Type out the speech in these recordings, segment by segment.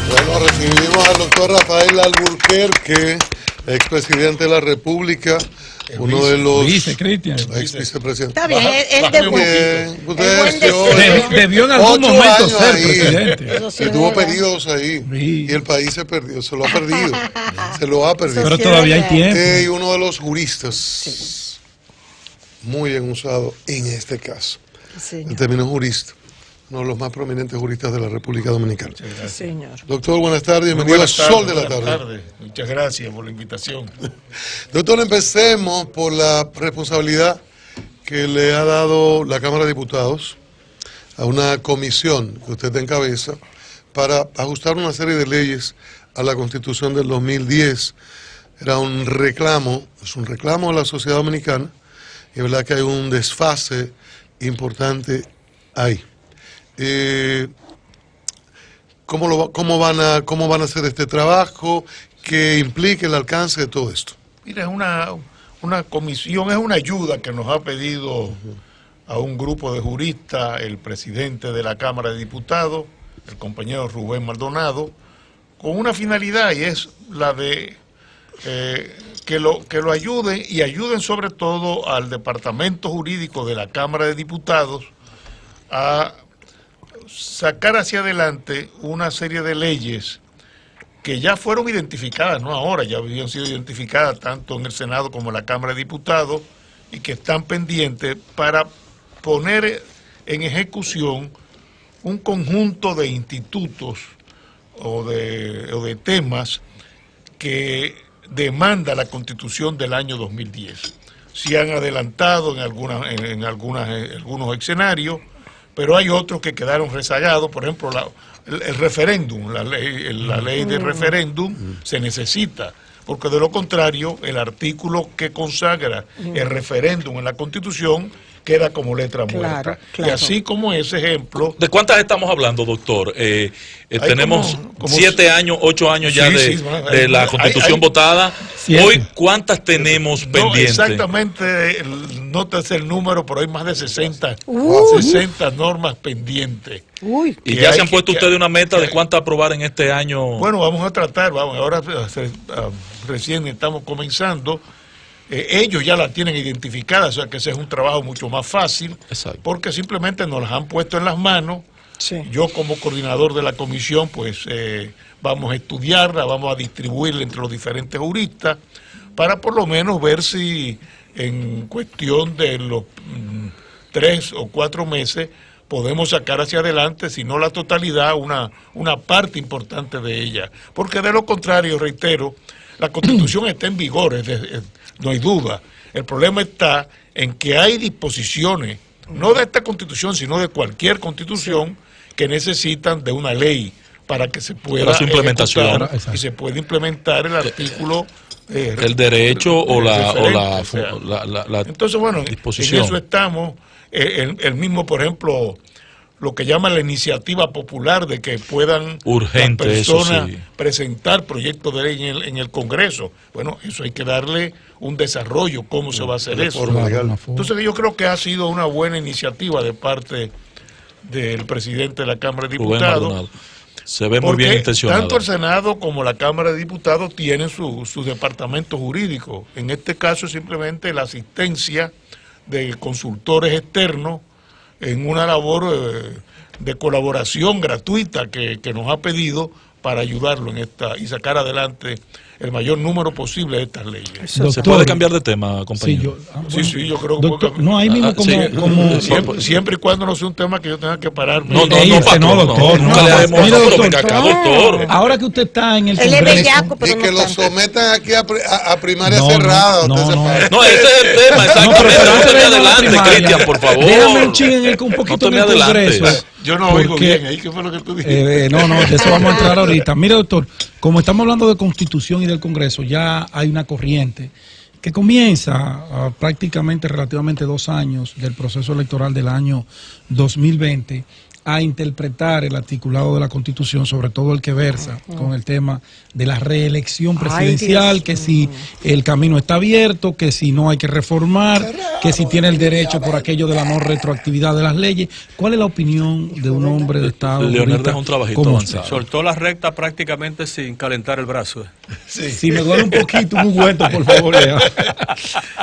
Bueno, recibimos al doctor Rafael Alburquerque, expresidente de la República, uno de los vicepresidentes. Está bien, es de debió en algún momento ser presidente. Y tuvo periodos ahí. Y el país se perdió, se lo ha perdido. Se lo ha perdido. Pero todavía hay tiempo. Y uno de los juristas, muy bien usado en este caso. El término jurista. Uno de los más prominentes juristas de la República Dominicana. Sí, señor. Doctor, buenas tardes, bienvenido a Sol de la Tarde. Muchas gracias por la invitación. Doctor, empecemos por la responsabilidad que le ha dado la Cámara de Diputados a una comisión que usted encabeza para ajustar una serie de leyes a la Constitución del 2010. Era un reclamo, es un reclamo a la sociedad dominicana, y es verdad que hay un desfase importante ahí. ¿Cómo van a hacer este trabajo? ¿Qué implica el alcance de todo esto? Mira, es una comisión, es una ayuda que nos ha pedido a un grupo de juristas, el presidente de la Cámara de Diputados, el compañero Rubén Maldonado, con una finalidad, y es la de que lo ayuden, y ayuden sobre todo al Departamento Jurídico de la Cámara de Diputados a sacar hacia adelante una serie de leyes que ya fueron identificadas, no ahora, ya habían sido identificadas tanto en el Senado como en la Cámara de Diputados, y que están pendientes para poner en ejecución un conjunto de institutos o de temas que demanda la Constitución del año 2010. Se han adelantado en algunos escenarios, pero hay otros que quedaron rezagados. Por ejemplo, el referéndum, la ley de referéndum se necesita, porque de lo contrario el artículo que consagra el referéndum en la Constitución queda como letra muerta. Claro. Y así como ese ejemplo... ¿De cuántas estamos hablando, doctor? Tenemos como 7 años, 8 años ya de la Constitución votada. 7. Hoy, ¿cuántas tenemos pendientes? Exactamente, no te sé el número, pero hay más de 60 normas pendientes. ¿Y ya se han puesto ustedes una meta de cuántas aprobar en este año? Bueno, vamos a tratar, ahora recién estamos comenzando. Ellos ya la tienen identificada, o sea que ese es un trabajo mucho más fácil. Exacto. Porque simplemente nos las han puesto en las manos. Sí. Yo como coordinador de la comisión, pues vamos a estudiarla, vamos a distribuirla entre los diferentes juristas, para por lo menos ver si en cuestión de los 3 o 4 meses podemos sacar hacia adelante, si no la totalidad, una parte importante de ella. Porque de lo contrario, reitero, la Constitución está en vigor, no hay duda. El problema está en que hay disposiciones, no de esta Constitución, sino de cualquier Constitución, que necesitan de una ley para que se pueda su implementación y se pueda implementar el artículo el derecho o la entonces, bueno, disposición. En eso estamos. El mismo, por ejemplo, lo que llama la iniciativa popular, de que puedan urgente, las personas sí, presentar proyectos de ley en el Congreso. Bueno, eso hay que darle un desarrollo, cómo se va a hacer eso. Entonces yo creo que ha sido una buena iniciativa de parte del presidente de la Cámara de Diputados. Se ve muy bien intencionado. Tanto el Senado como la Cámara de Diputados tienen sus departamentos jurídicos. En este caso, simplemente la asistencia de consultores externos en una labor de colaboración gratuita que nos ha pedido para ayudarlo en esta y sacar adelante el mayor número posible de estas leyes. Doctor, ¿se puede cambiar de tema, compañero? Sí, yo creo doctor, que... No, ahí mismo siempre y cuando no sea un tema que yo tenga que pararme. No, doctor. Nunca le haremos doctor. Ahora que usted está en el Congreso... Y que lo sometan aquí a primaria cerrada. No, ese es el tema, exactamente. No te me adelante, Cristian, por favor. Déjame un poquito en el Congreso. Yo no oigo bien ahí, ¿qué fue lo que tú dijiste? No, de eso vamos a entrar ahorita. Mire, doctor, como estamos hablando de Constitución y del Congreso, ya hay una corriente que comienza prácticamente relativamente 2 años del proceso electoral del año 2020 a interpretar el articulado de la Constitución, sobre todo el que versa con el tema de la reelección presidencial, que si el camino está abierto, que si no hay que reformar, que si tiene el derecho por aquello de la no retroactividad de las leyes. ¿Cuál es la opinión de un hombre de Estado? Leonardo es un trabajito avanzado. Soltó la recta prácticamente sin calentar el brazo. Sí. Si me duele un poquito, un ungüento, por favor, Lea.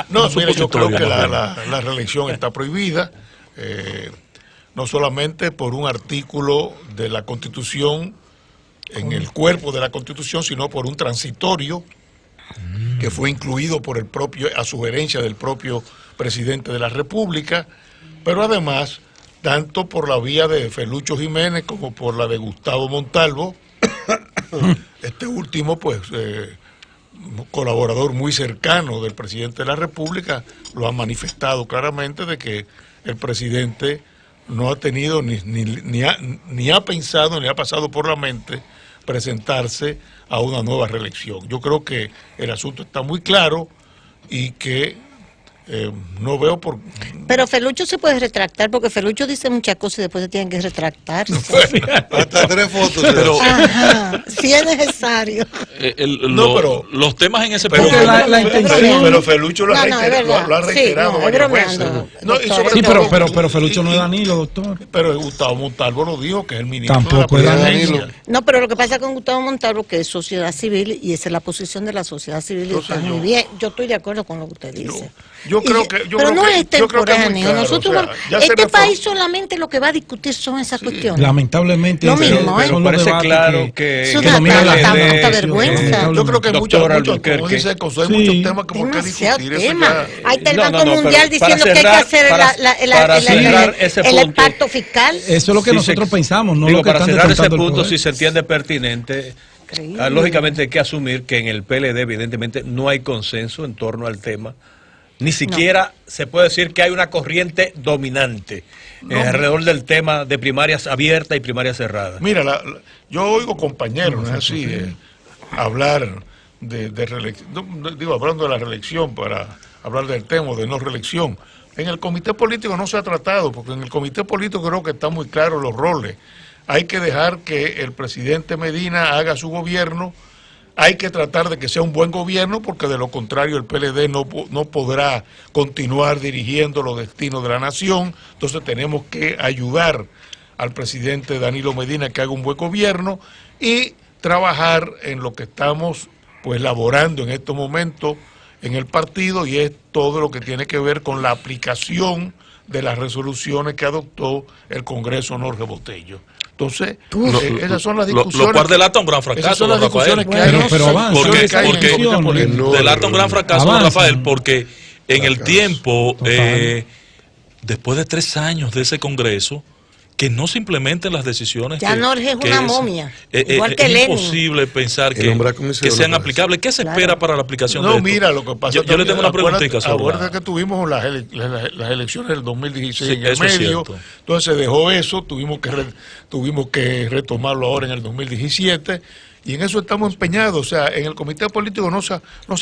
No, mire, yo creo que la reelección está prohibida. No solamente por un artículo de la Constitución, en el cuerpo de la Constitución, sino por un transitorio que fue incluido por el propio, a sugerencia del propio presidente de la República, pero además, tanto por la vía de Felucho Jiménez como por la de Gustavo Montalvo, este último, pues, colaborador muy cercano del presidente de la República, lo ha manifestado claramente de que el presidente no ha tenido ni ha pensado ni ha pasado por la mente presentarse a una nueva reelección. Yo creo que el asunto está muy claro y que no veo por... Pero Felucho se puede retractar, porque Felucho dice muchas cosas y después se tienen que retractarse. Hasta 3 fotos. Pero, si es necesario. Pero los temas en ese Pero la intención... Pero Felucho lo ha reiterado varias veces. Sí, pero Felucho no es Danilo, doctor. Pero Gustavo Montalvo lo dijo, que es el ministro Tampoco de la es presidencia. Danilo. No, pero lo que pasa con Gustavo Montalvo, que es sociedad civil, y esa es la posición de la sociedad civil, y está muy bien. Yo estoy de acuerdo con lo que usted dice. Pero no es extemporáneo. Nosotros este país solamente lo que va a discutir son esas cuestiones. Lamentablemente, lo mismo, son los parece debates claro que es una vergüenza. Yo creo que hay muchos temas como que discutir. Ahí está el Banco Mundial diciendo que hay que hacer el pacto fiscal. Eso es lo que nosotros pensamos, no lo que para están cerrar ese decretando el punto, poder. si se entiende pertinente, lógicamente hay que asumir que en el PLD evidentemente no hay consenso en torno al tema. Ni siquiera se puede decir que hay una corriente dominante alrededor del tema de primarias abiertas y primarias cerradas. Mira, yo oigo compañeros, ¿no es así? Hablar de reelección, hablando de la reelección para hablar del tema de no reelección. En el comité político no se ha tratado, porque en el comité político creo que están muy claros los roles. Hay que dejar que el presidente Medina haga su gobierno. Hay que tratar de que sea un buen gobierno, porque de lo contrario el PLD no podrá continuar dirigiendo los destinos de la nación. Entonces tenemos que ayudar al presidente Danilo Medina que haga un buen gobierno y trabajar en lo que estamos pues laborando en estos momentos en el partido, y es todo lo que tiene que ver con la aplicación de las resoluciones que adoptó el Congreso Jorge Botello. Entonces, esas son las discusiones. Lo cual delata un gran fracaso, don Rafael. Pero avanza. Porque delata un gran fracaso, don Rafael, porque en el tiempo, después de 3 años de ese Congreso, que no se implementen las decisiones. Ya Jorge es una momia, igual que Lenin. Es imposible pensar que sean aplicables. ¿Qué se espera para la aplicación de esto? Mira, lo que pasa yo le tengo una preguntita sobre acuérdate que tuvimos las elecciones del 2016 en el medio, entonces se dejó eso, tuvimos que retomarlo ahora en el 2017, y en eso estamos empeñados. O sea, en el comité político no se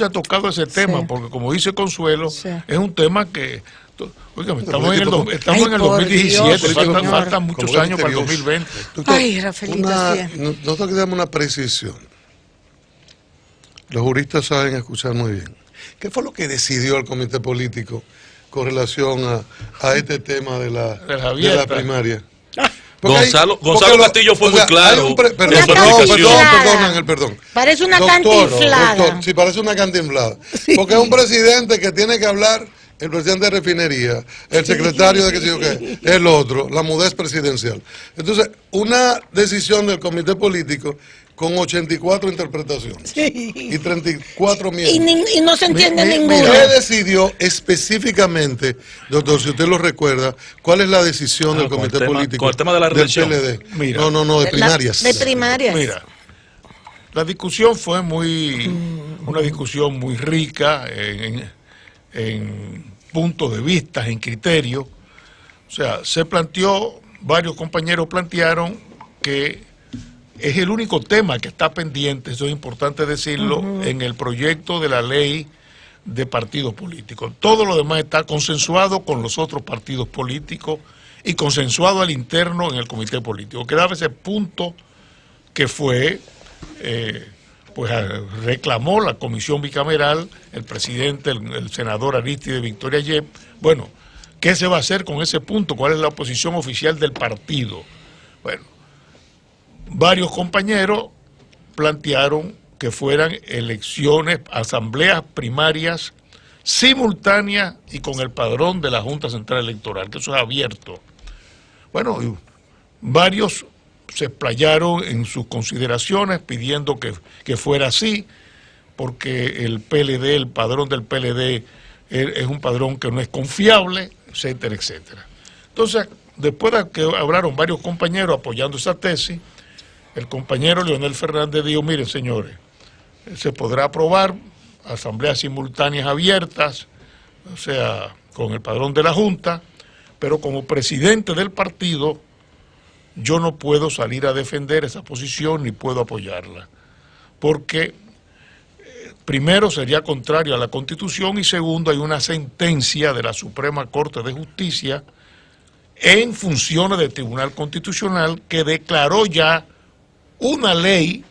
ha tocado ese tema, porque como dice Consuelo, es un tema que... Oiga, estamos en el 2017, faltan muchos años para el 2020. Doctor, Ay, Rafaelito, nosotros queremos una precisión. Los juristas saben escuchar muy bien. ¿Qué fue lo que decidió el comité político con relación a este tema de la primaria? Gonzalo Castillo fue muy claro. Perdón. Parece una cantinflada. Doctor, sí, parece una cantinflada. Porque es un presidente que tiene que hablar, el presidente de refinería, el secretario de qué sé yo qué, el otro, la mudez presidencial. Entonces, una decisión del comité político con 84 interpretaciones y 34 miembros. Y no se entiende ninguno. ¿Qué decidió específicamente, doctor, si usted lo recuerda, cuál es la decisión del comité político con el tema de la reelección del PLD? Mira, no, de primarias. De primarias. Mira, la discusión fue una discusión muy rica en puntos de vista, en criterios. O sea, varios compañeros plantearon que es el único tema que está pendiente, eso es importante decirlo, en el proyecto de la ley de partidos políticos. Todo lo demás está consensuado con los otros partidos políticos y consensuado al interno en el comité político. Quedaba ese punto que fue, pues reclamó la comisión bicameral, el presidente, el senador Aristide Victoria Yep. Bueno, ¿qué se va a hacer con ese punto? ¿Cuál es la posición oficial del partido? Bueno, varios compañeros plantearon que fueran elecciones, asambleas primarias simultáneas y con el padrón de la Junta Central Electoral, que eso es abierto. Bueno, varios se explayaron en sus consideraciones pidiendo que fuera así, porque el PLD, el padrón del PLD es un padrón que no es confiable, etcétera, etcétera. Entonces, después de que hablaron varios compañeros apoyando esa tesis, el compañero Leonel Fernández dijo, miren señores, se podrá aprobar asambleas simultáneas abiertas, o sea, con el padrón de la Junta, pero como presidente del partido, yo no puedo salir a defender esa posición ni puedo apoyarla, porque primero sería contrario a la Constitución y segundo hay una sentencia de la Suprema Corte de Justicia en funciones del Tribunal Constitucional que declaró ya una ley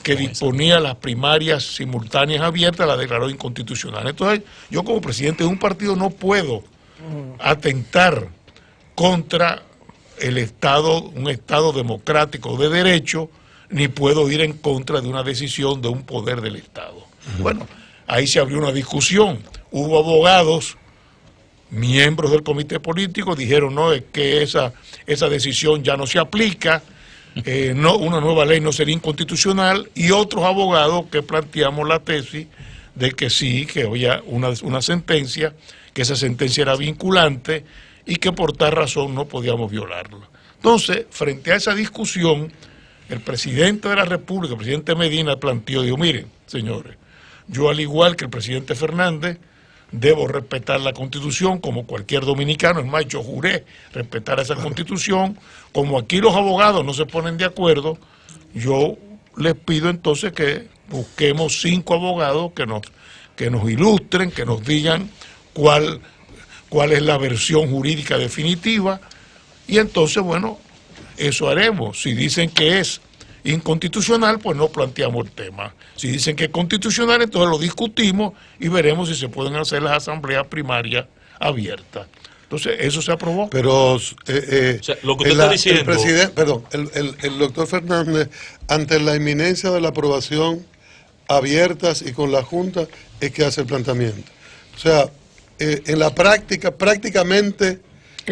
que disponía las primarias simultáneas abiertas, la declaró inconstitucional. Entonces, yo como presidente de un partido no puedo atentar contra el Estado, un Estado democrático de derecho, ni puedo ir en contra de una decisión de un poder del Estado. Bueno, ahí se abrió una discusión. Hubo abogados, miembros del comité político, dijeron, no, es que esa decisión ya no se aplica, no, una nueva ley no sería inconstitucional, y otros abogados que planteamos la tesis de que sí, que había una sentencia, que esa sentencia era vinculante y que por tal razón no podíamos violarla. Entonces, frente a esa discusión, el presidente de la República, el presidente Medina, planteó, dijo, miren, señores, yo al igual que el presidente Fernández, debo respetar la Constitución como cualquier dominicano, es más, yo juré respetar esa Constitución. Como aquí los abogados no se ponen de acuerdo, yo les pido entonces que busquemos 5 abogados que nos ilustren, que nos digan cuál es la versión jurídica definitiva, y entonces, bueno, eso haremos. Si dicen que es inconstitucional, pues no planteamos el tema. Si dicen que es constitucional, entonces lo discutimos y veremos si se pueden hacer las asambleas primarias abiertas. Entonces, eso se aprobó. Pero o sea, lo que usted está diciendo... el doctor Fernández, ante la inminencia de la aprobación abiertas y con la Junta, es que hace el planteamiento. O sea, en la práctica, prácticamente...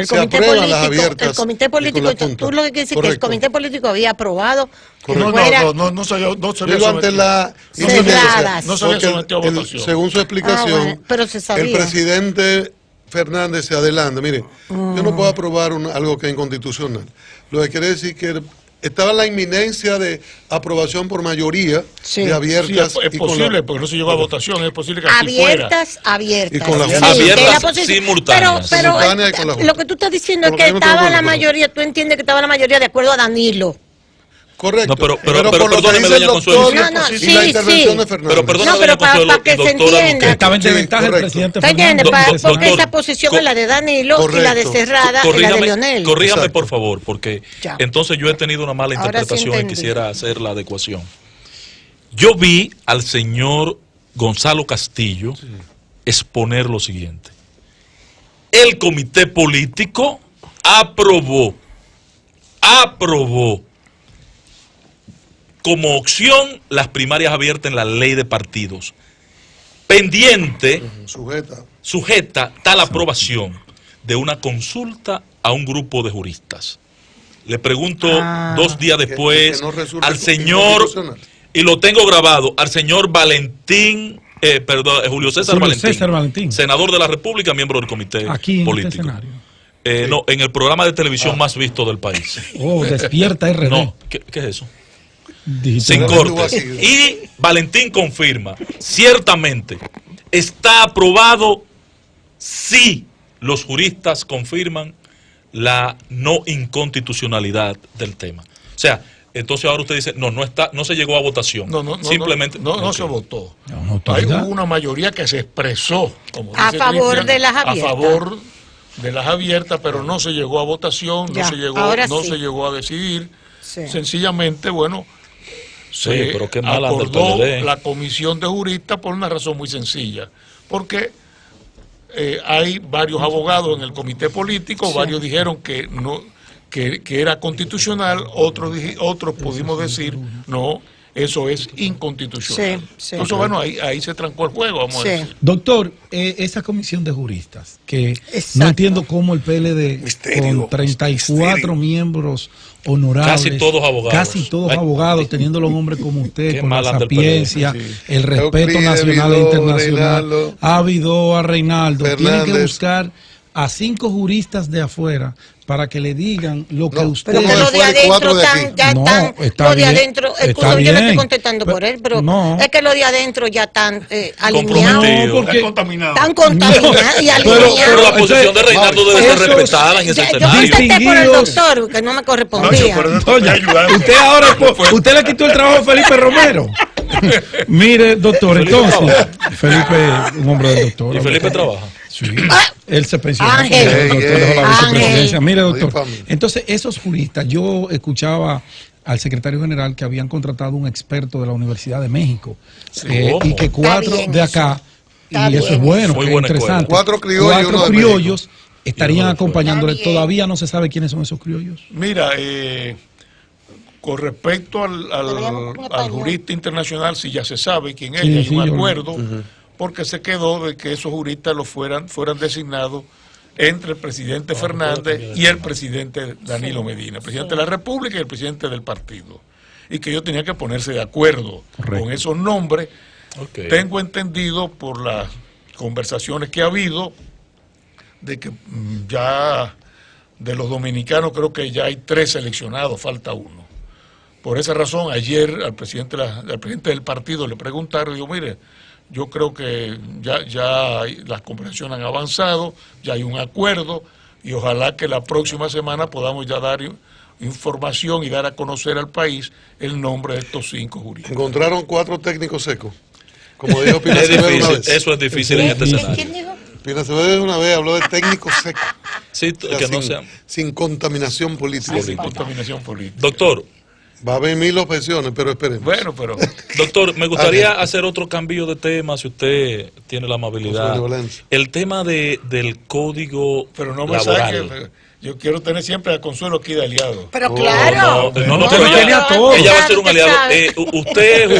Se aprueban las abiertas. El comité político, tú lo que quieres decir es que el comité político había aprobado que no se había sometido a votación. Según su explicación, pero se sabía. El presidente Fernández se adelanta. Mire, yo no puedo aprobar algo que es inconstitucional. Lo que quiere decir que estaba la inminencia de aprobación por mayoría de abiertas. Sí, es posible, porque no se llegó a votación, es posible que así fuera. Abiertas. Y con abiertas simultáneas. Pero lo que tú estás diciendo es que estaba la mayoría, tú entiendes que estaba la mayoría de acuerdo a Danilo. Correcto. No, pero perdóneme, doña Consuelo. Y la intervención de Fernández. Pero perdóneme, doña Consuelo, para que se entienda. Estaba en desventaja el presidente Fernández. Porque esa posición es la de Danilo y la de Cerrada y la de Leonel. Corríjame, por favor, porque entonces yo he tenido una mala interpretación y quisiera hacer la adecuación. Yo vi al señor Gonzalo Castillo exponer lo siguiente. El comité político aprobó como opción las primarias abiertas en la ley de partidos. Pendiente, sujeta tal aprobación de una consulta a un grupo de juristas. Le pregunto 2 días después al señor, y lo tengo grabado, al señor Valentín, Julio César Valentín, senador de la República, miembro del comité político. No, en el programa de televisión más visto del país. Despierta RD. No, ¿qué es eso? Sin cortes. Y Valentín confirma, ciertamente está aprobado si los juristas confirman la no inconstitucionalidad del tema. O sea, entonces ahora usted dice, no se llegó a votación. Simplemente no se votó. Hay una mayoría que se expresó a favor de las abiertas. A favor de las abiertas, pero no se llegó a votación, no se llegó a decidir. Sí. Sencillamente, bueno, se acordó la comisión de juristas por una razón muy sencilla, porque hay varios abogados en el comité político, varios dijeron que no, que era constitucional, otros pudimos decir no, eso es inconstitucional. Entonces, bueno, ahí se trancó el juego, vamos a decir. Doctor, esa comisión de juristas, que no entiendo cómo el PLD, con 34 miembros honorables, casi todos abogados, teniéndolo un hombre como usted, con la sapiencia, el respeto nacional e internacional, a Reinaldo, tienen que buscar a 5 juristas de afuera para que le digan lo que usted... Pero que lo de adentro lo de adentro, escúchame, yo no estoy contestando por él, pero es que lo de adentro ya están alineados. Están contaminados. Están contaminados y alineados. Pero la posición de Reinaldo debe ser respetada en ese escenario. Yo contesté por el doctor, que no me correspondía. Usted le quitó el trabajo a Felipe Romero. Mire, doctor, entonces, Felipe, un hombre del doctor. ¿Y Felipe trabaja? Sí, él se pensionó. Mire, doctor, entonces esos juristas, yo escuchaba al secretario general que habían contratado un experto de la Universidad de México y que 4 de acá, y eso es bueno, muy interesante, 4 criollos estarían acompañándole. Todavía no se sabe quiénes son esos criollos. Mira, con respecto al jurista internacional, sí ya se sabe quién es, hay un acuerdo, porque se quedó de que esos juristas fueran designados entre el presidente Fernández y el presidente Danilo Medina, el presidente de la República y el presidente del partido, y que ellos tenían que ponerse de acuerdo con esos nombres. Tengo entendido por las conversaciones que ha habido de que ya de los dominicanos creo que ya hay 3 seleccionados, falta uno. Por esa razón, ayer al presidente del partido le preguntaron, digo, mire, yo creo que ya las conversaciones han avanzado, ya hay un acuerdo, y ojalá que la próxima semana podamos ya dar información y dar a conocer al país el nombre de estos 5 juristas. Encontraron 4 técnicos secos, como dijo Pina Acevedo una vez. Eso es difícil en este escenario. ¿Quién dijo? Pina Acevedo una vez habló de técnicos secos. Sí, que no sean sin contaminación política. Sin contaminación política. Doctor, va a haber 1000 objeciones, pero esperemos. Bueno, pero... Doctor, me gustaría hacer otro cambio de tema, si usted tiene la amabilidad. El tema del código pero no me laboral. Saque, yo quiero tener siempre a Consuelo aquí de aliado. Pero claro. No, pero ella va a ser un aliado. Usted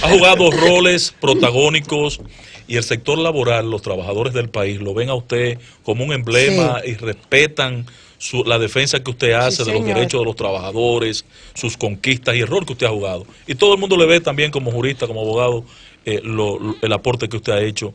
ha jugado roles protagónicos y el sector laboral, los trabajadores del país, lo ven a usted como un emblema y respetan la defensa que usted hace de los derechos de los trabajadores, sus conquistas y el rol que usted ha jugado. Y todo el mundo le ve también como jurista, como abogado, el aporte que usted ha hecho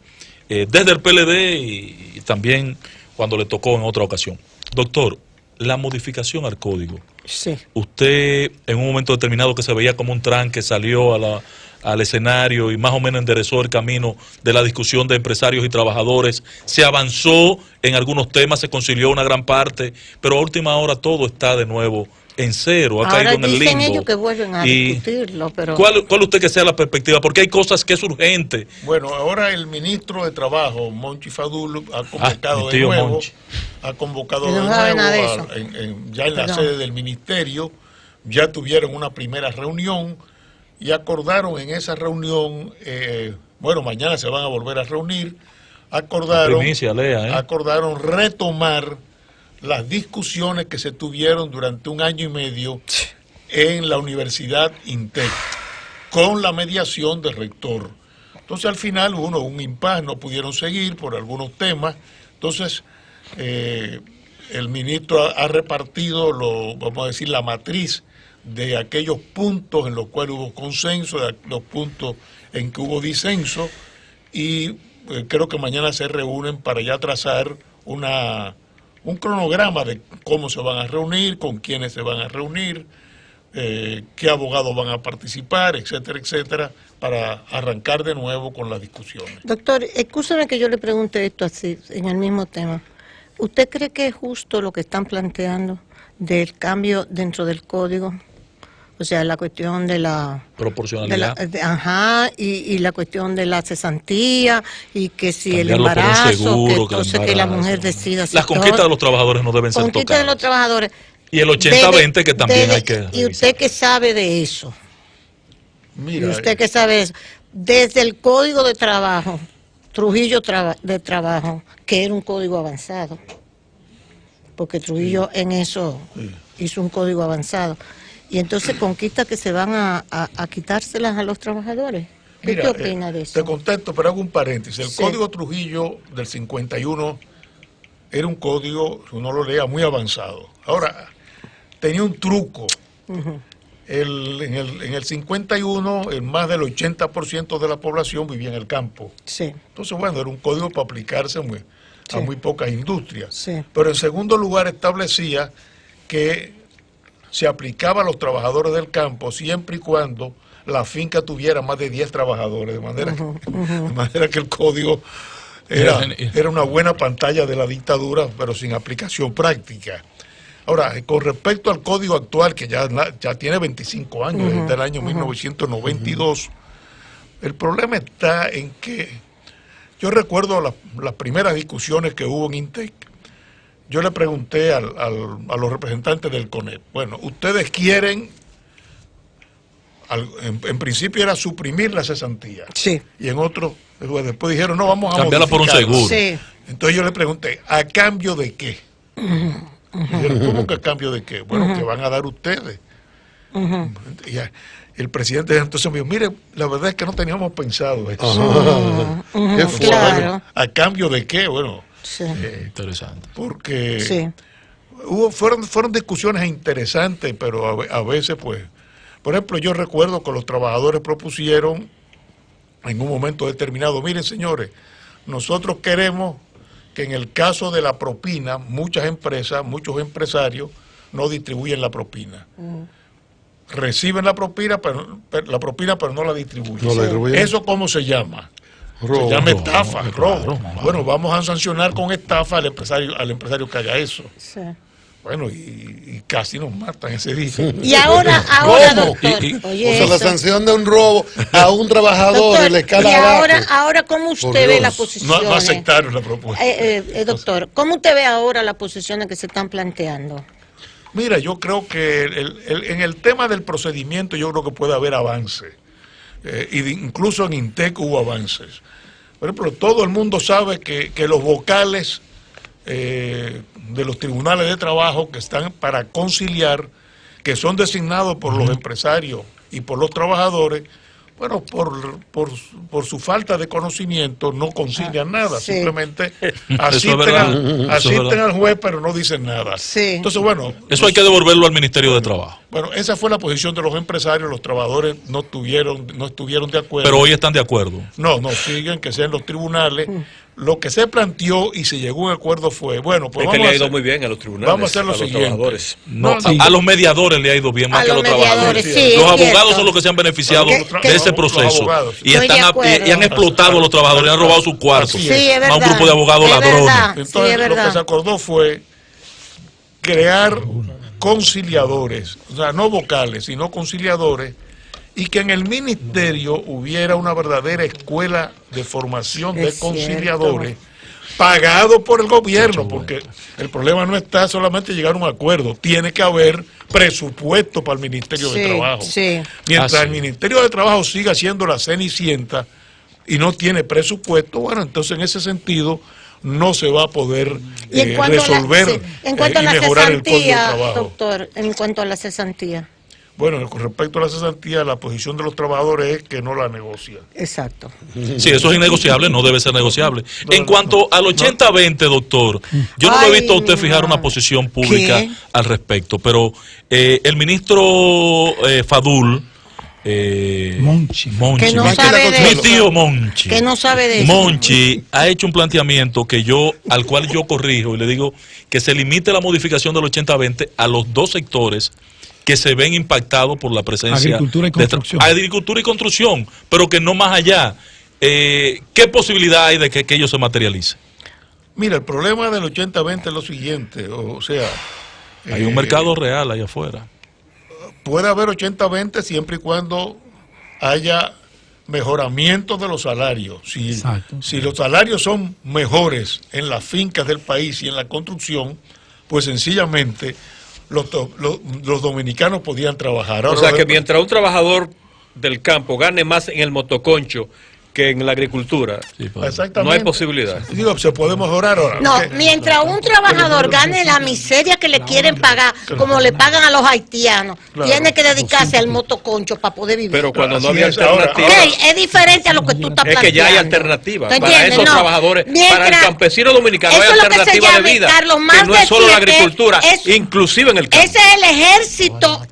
desde el PLD y también cuando le tocó en otra ocasión. Doctor, la modificación al código. Sí. Usted en un momento determinado que se veía como un tranque salió al escenario y más o menos enderezó el camino de la discusión de empresarios y trabajadores, se avanzó en algunos temas, se concilió una gran parte, pero a última hora todo está de nuevo en cero, ha caído en el limbo. Ahora dicen ellos que vuelven a discutirlo, pero... ¿Cuál usted que sea la perspectiva? Porque hay cosas que es urgente. Bueno, ahora el ministro de Trabajo, Monchi Fadul, ha convocado de nuevo, ya en la sede del ministerio, ya tuvieron una primera reunión y acordaron en esa reunión, bueno, mañana se van a volver a reunir, acordaron retomar las discusiones que se tuvieron durante 1 año y medio en la Universidad INTEC, con la mediación del rector. Entonces al final hubo un impasse, no pudieron seguir por algunos temas. Entonces el ministro ha repartido, vamos a decir, la matriz de aquellos puntos en los cuales hubo consenso, de los puntos en que hubo disenso, y creo que mañana se reúnen para ya trazar un cronograma de cómo se van a reunir, con quiénes se van a reunir, qué abogados van a participar, etcétera, etcétera, para arrancar de nuevo con las discusiones. Doctor, escúcheme que yo le pregunte esto así, en el mismo tema. ¿Usted cree que es justo lo que están planteando del cambio dentro del código? O sea, la cuestión de la proporcionalidad. Y la cuestión de la cesantía, y que si cambiarlo el embarazo, seguro, que entonces que la mujer decida. Las conquistas de los trabajadores no deben ser tocadas. Conquistas de los trabajadores. Y el 80-20 que también hay que revisar. ¿Y usted qué sabe de eso? Mira, ¿Y usted qué sabe de eso? Desde el Código de Trabajo, Trujillo de Trabajo, que era un código avanzado, porque Trujillo en eso hizo un código avanzado. Y entonces conquistas que se van a quitárselas a los trabajadores. ¿Qué opina de eso? Te contesto, pero hago un paréntesis. El Código Trujillo del 51 era un código, si uno lo leía, muy avanzado. Ahora, tenía un truco. En el 51, más del 80% de la población vivía en el campo. Sí. Entonces, bueno, era un código para aplicarse a muy pocas industrias. Sí. Pero en segundo lugar establecía que se aplicaba a los trabajadores del campo siempre y cuando la finca tuviera más de 10 trabajadores, de manera que el código era una buena pantalla de la dictadura, pero sin aplicación práctica. Ahora, con respecto al código actual, que ya tiene 25 años, desde el año 1992, el problema está en que yo recuerdo las primeras discusiones que hubo en INTEC. Yo le pregunté a los representantes del CONEP, bueno, ustedes quieren, en principio era suprimir la cesantía. Sí. Y en otro, después dijeron, no, vamos a cambiarla por un seguro. Sí. Entonces yo le pregunté, ¿a cambio de qué? Dijeron, ¿cómo que a cambio de qué? Bueno, que van a dar ustedes. Y el presidente entonces me dijo, mire, la verdad es que no teníamos pensado eso. ¿Qué fue? Claro. ¿A cambio de qué? Bueno, Sí. Interesante. porque fueron discusiones interesantes, pero a veces, pues, por ejemplo, yo recuerdo que los trabajadores propusieron en un momento determinado, miren señores, nosotros queremos que en el caso de la propina, muchas empresas, muchos empresarios no distribuyen la propina. Reciben la propina, pero no la distribuyen. ¿Eso cómo se llama? Se llama estafa, robo. Bueno, vamos a sancionar con estafa al empresario que haga eso. Sí. Bueno, y casi nos matan ese día. Y ahora doctor, oye, la sanción de un robo a un trabajador doctor, en la escala y abajo. ahora ¿cómo usted ve la posición? No aceptaron la propuesta. Doctor, ¿cómo usted ve ahora las posiciones que se están planteando? Mira, yo creo que en el tema del procedimiento yo creo que puede haber avance. Incluso en INTEC hubo avances. Por ejemplo, todo el mundo sabe que los vocales de los tribunales de trabajo que están para conciliar, que son designados por los empresarios y por los trabajadores, bueno, por su falta de conocimiento no concilian nada, sí. Simplemente asisten al juez pero no dicen nada. Sí. Entonces, bueno, eso hay que devolverlo al Ministerio de Trabajo. Bueno, esa fue la posición de los empresarios, los trabajadores no estuvieron de acuerdo. Pero hoy están de acuerdo. No, siguen que sean los tribunales. Lo que se planteó y se llegó a un acuerdo fue, bueno, pues vamos a hacer, le ha ido muy bien a los tribunales. Vamos a hacer lo siguiente. A los mediadores le ha ido bien más que a los trabajadores. Sí, los abogados son los que se han beneficiado de ese proceso y han explotado a los trabajadores, han robado sus cuartos. Sí, es verdad. A un grupo de abogados ladrones. Entonces, lo que se acordó fue crear conciliadores, o sea, no vocales, sino conciliadores, y que en el ministerio hubiera una verdadera escuela de formación de conciliadores pagado por el gobierno, porque el problema no está solamente llegar a un acuerdo, tiene que haber presupuesto para el Ministerio de Trabajo. Sí. Mientras el Ministerio de Trabajo siga siendo la cenicienta y no tiene presupuesto, bueno, entonces en ese sentido no se va a poder resolver y mejorar el Código de Trabajo. Doctor, en cuanto a la cesantía. Bueno, con respecto a la cesantía, la posición de los trabajadores es que no la negocian. Exacto. Sí, eso es innegociable, no debe ser negociable. En cuanto al 80-20, doctor, yo no lo he visto a usted fijar una posición pública al respecto, pero el ministro Fadul, Monchi. Que no sabe de mi tío Monchi. Que no sabe de eso. Monchi ha hecho un planteamiento al cual yo corrijo y le digo que se limite la modificación del 80-20 a los dos sectores que se ven impactados por la presencia agricultura y construcción. Agricultura y construcción, pero que no más allá. ¿Qué posibilidad hay de que ello se materialice? Mira, el problema del 80-20 es lo siguiente, o sea... hay un mercado real allá afuera. puede haber 80-20 siempre y cuando haya mejoramiento de los salarios. Si los salarios son mejores en las fincas del país y en la construcción, pues sencillamente los dominicanos podían trabajar. Ahora, o sea que mientras un trabajador del campo gane más en el motoconcho que en la agricultura, no hay posibilidad. Digo, se puede mejorar ahora. No, mientras un trabajador gane la miseria que le quieren pagar, como le pagan a los haitianos, tiene que dedicarse al motoconcho para poder vivir. Pero cuando no había alternativa. Es diferente a lo que tú estás planteando. Es que ya hay alternativa para esos trabajadores, para el campesino dominicano hay alternativa de vida, Carlos, que no es solo la agricultura, inclusive en el campo. Ese es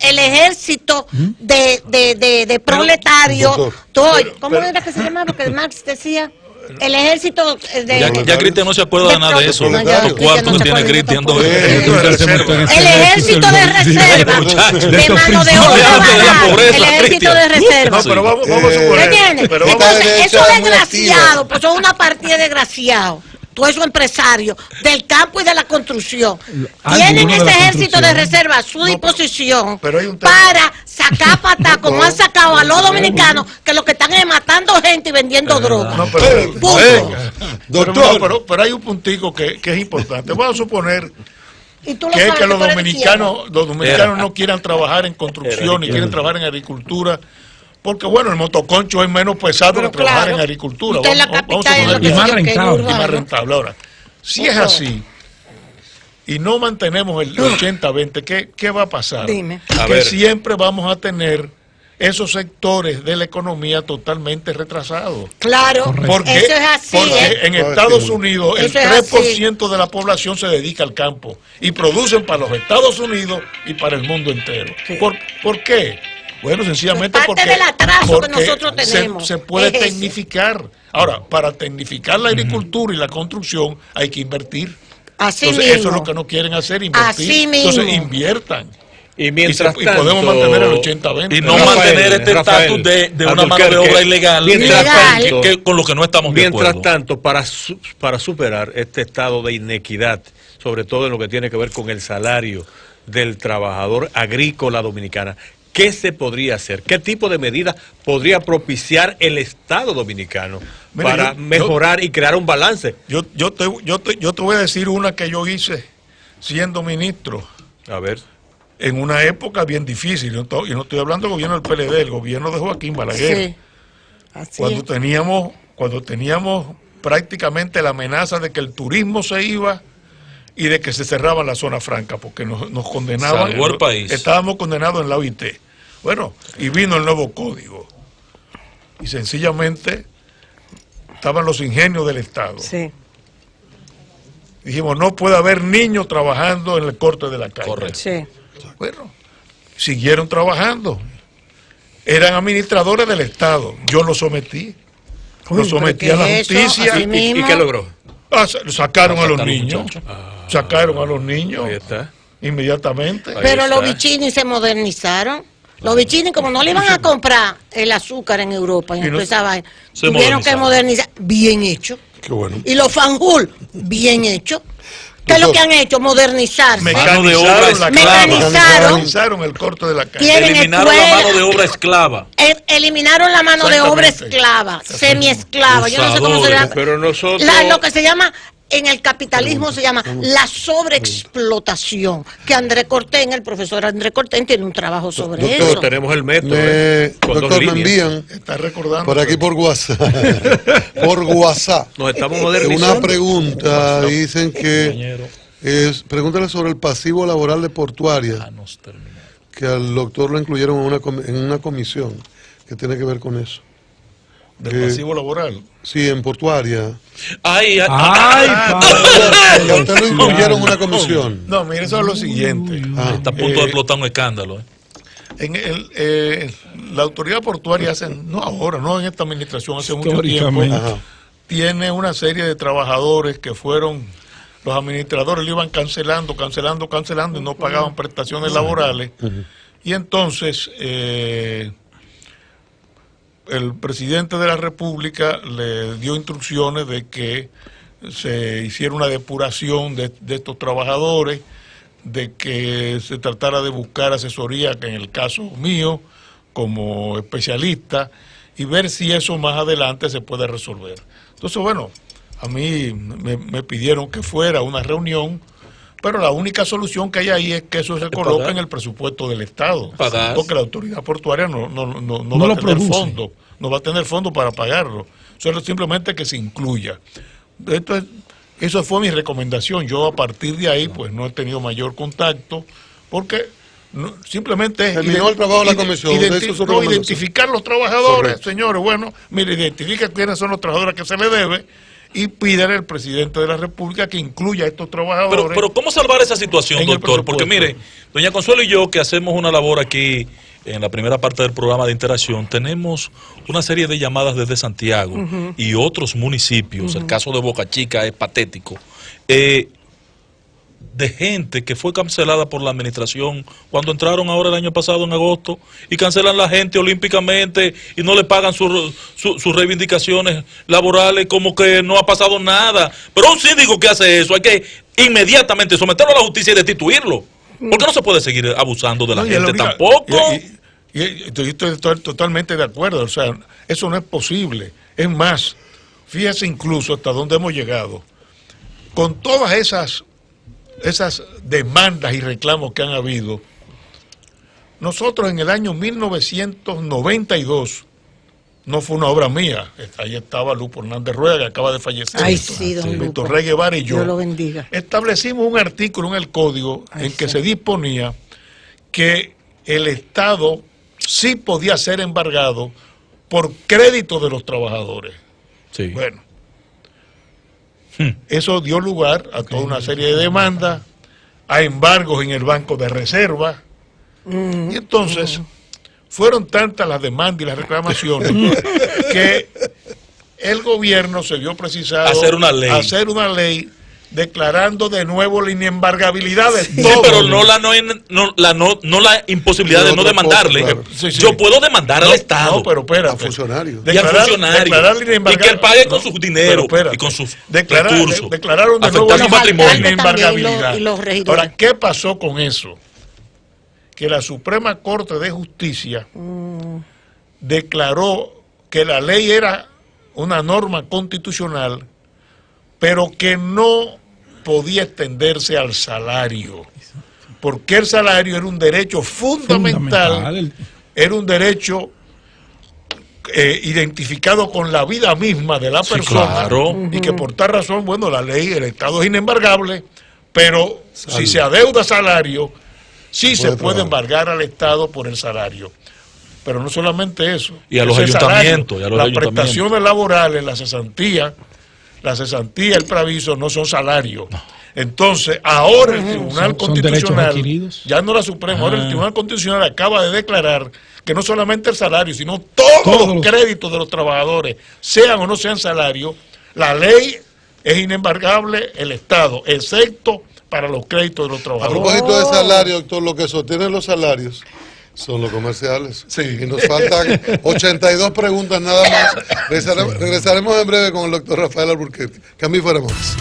el ejército de proletarios. ¿Cómo era que se llamaba? Porque Marx decía el ejército de... Ya Cristian no se acuerda de nada de eso. Los cuartos que tiene Cristian. El ejército de reserva de mano de obra. El ejército de reserva. No, pero vamos a suponer. Entonces, esos desgraciados, pues son una partida de desgraciados. Todos esos empresarios del campo y de la construcción tienen ese ejército de reserva a su disposición para sacar patas como han sacado a los dominicanos, que lo que están es matando gente y vendiendo drogas. Doctor, pero hay un puntico que es importante. Vamos a suponer que es que los dominicanos no quieran trabajar en construcción ni quieren trabajar en agricultura. Porque bueno, el motoconcho es menos pesado que trabajar en agricultura. Y más rentable. Ahora, si es así y no mantenemos el 80-20, ¿qué va a pasar? Dime. Que siempre vamos a tener esos sectores de la economía totalmente retrasados. Claro, porque eso es así. Porque en Estados Unidos el 3% de la población se dedica al campo y producen para los Estados Unidos y para el mundo entero. Sí. ¿Por qué? Bueno, sencillamente porque del atraso que nosotros tenemos. Se puede tecnificar. Ahora, para tecnificar la agricultura y la construcción hay que invertir. Así Entonces, mismo. eso es lo que no quieren hacer, invertir. Así mismo. Entonces, inviertan. Y mientras tanto, podemos mantener el 80-20. Y no mantener este estatus de una mano de obra ilegal, con lo que no estamos de acuerdo. Mientras tanto, para superar este estado de inequidad, sobre todo en lo que tiene que ver con el salario del trabajador agrícola dominicana, ¿qué se podría hacer? ¿Qué tipo de medidas podría propiciar el Estado dominicano para mejorar y crear un balance? Yo te voy a decir una que yo hice siendo ministro. A ver. En una época bien difícil, y no estoy hablando del gobierno del PLD, el gobierno de Joaquín Balaguer. Sí. Así cuando teníamos prácticamente la amenaza de que el turismo se iba y de que se cerraban la zona franca, porque nos condenaban. Salvó el país. Estábamos condenados en la OIT. Bueno, y vino el nuevo código. Y sencillamente estaban los ingenios del Estado. Sí. Dijimos, no puede haber niños trabajando en el corte de la calle. Correcto. Sí. Bueno, siguieron trabajando. Eran administradores del Estado. Yo los sometí. Los sometí a la justicia. ¿Y qué logró? Sacaron a los niños. Sacaron a los niños. Ahí está. Inmediatamente. Pero los bichinis se modernizaron. Los bichinis, como no le iban a comprar el azúcar en Europa, y tuvieron que modernizar. Bien hecho. Qué bueno. Y los fanjul, bien hecho. ¿Qué es lo que han hecho? Modernizarse. Mecanizaron el corte de la calle. Eliminaron la mano de obra esclava. Eliminaron la mano de obra esclava, semi-esclava. Yo no sé cómo se llama. Pero nosotros... Lo que se llama... En el capitalismo se llama la sobreexplotación, que el profesor Andrés Cortés tiene un trabajo sobre eso. Tenemos el método. Doctor, me envían está recordando por aquí por WhatsApp. Por WhatsApp. Nos estamos modernizando. Una pregunta, dicen que pregúntale sobre el pasivo laboral de Portuaria, que al doctor lo incluyeron en una comisión que tiene que ver con eso. ¿Del pasivo laboral? Sí, en Portuaria. ¡Ay! Usted lo incluyeron en una comisión. No, mire, eso es lo siguiente. Está a punto de explotar un escándalo. La autoridad portuaria no en esta administración, hace mucho tiempo, tiene una serie de trabajadores que fueron, los administradores le iban cancelando y no pagaban prestaciones laborales. Y entonces... el presidente de la República le dio instrucciones de que se hiciera una depuración de estos trabajadores, de que se tratara de buscar asesoría, que en el caso mío, como especialista, y ver si eso más adelante se puede resolver. Entonces, bueno, a mí me pidieron que fuera a una reunión, pero la única solución que hay ahí es que eso se coloque en el presupuesto del Estado, porque la autoridad portuaria no va a tener fondo, no va a tener fondo para pagarlo, solo simplemente que se incluya. Entonces, eso fue mi recomendación. Yo a partir de ahí pues no he tenido mayor contacto, porque simplemente es terminó el trabajo de la comisión, identificar los trabajadores. Correcto. Señores, bueno, mire, identifica quiénes son los trabajadores que se le debe y pídele al presidente de la República que incluya a estos trabajadores. Pero ¿cómo salvar esa situación, doctor? Porque mire, doña Consuelo y yo, que hacemos una labor aquí en la primera parte del programa de interacción, tenemos una serie de llamadas desde Santiago y otros municipios. El caso de Boca Chica es patético. De gente que fue cancelada por la administración cuando entraron ahora el año pasado en agosto, y cancelan la gente olímpicamente y no le pagan sus reivindicaciones laborales, como que no ha pasado nada. Pero un síndico que hace eso hay que inmediatamente someterlo a la justicia y destituirlo, porque no se puede seguir abusando de la gente tampoco. Estoy totalmente de acuerdo. O sea, eso no es posible. Es más, fíjese incluso hasta dónde hemos llegado con todas esas demandas y reclamos que han habido. Nosotros en el año 1992, no fue una obra mía, ahí estaba Lupo Hernández Rueda, que acaba de fallecer. Ay, sí, don Víctor Rey Guevara y yo. Dios lo bendiga. Establecimos un artículo en el código en que se disponía que el Estado sí podía ser embargado por crédito de los trabajadores. Sí. Bueno, eso dio lugar a toda una serie de demandas, a embargos en el Banco de Reserva, y entonces fueron tantas las demandas y las reclamaciones que el gobierno se vio precisado hacer una ley declarando de nuevo la inembargabilidad de todo. Sí, pero no la imposibilidad de no demandarle. Claro. Yo puedo demandar al Estado. No, pero espérate. A funcionarios. Declarar y que él pague con su dinero y con sus recursos. Declararon de nuevo la inembargabilidad. Ahora, ¿qué pasó con eso? Que la Suprema Corte de Justicia declaró que la ley era una norma constitucional, pero que no podía extenderse al salario, porque el salario era un derecho fundamental. Era un derecho identificado con la vida misma de la persona, claro. Y que por tal razón, bueno, la ley, el Estado es inembargable, pero si se adeuda salario, sí se puede embargar al Estado por el salario. Pero no solamente eso. Y a los ayuntamientos. Las prestaciones laborales, la cesantía, el preaviso no son salarios. No. Entonces, ahora el Tribunal Constitucional, ya no la Suprema, ahora el Tribunal Constitucional acaba de declarar que no solamente el salario, sino todos los créditos de los trabajadores, sean o no sean salarios, la ley es inembargable, el Estado, excepto para los créditos de los trabajadores. A propósito de salario, doctor, lo que sostiene los salarios son los comerciales. Sí. Y nos faltan 82 preguntas nada más. Regresaremos en breve con el doctor Rafael Alburquerque. Que a mí fuera más.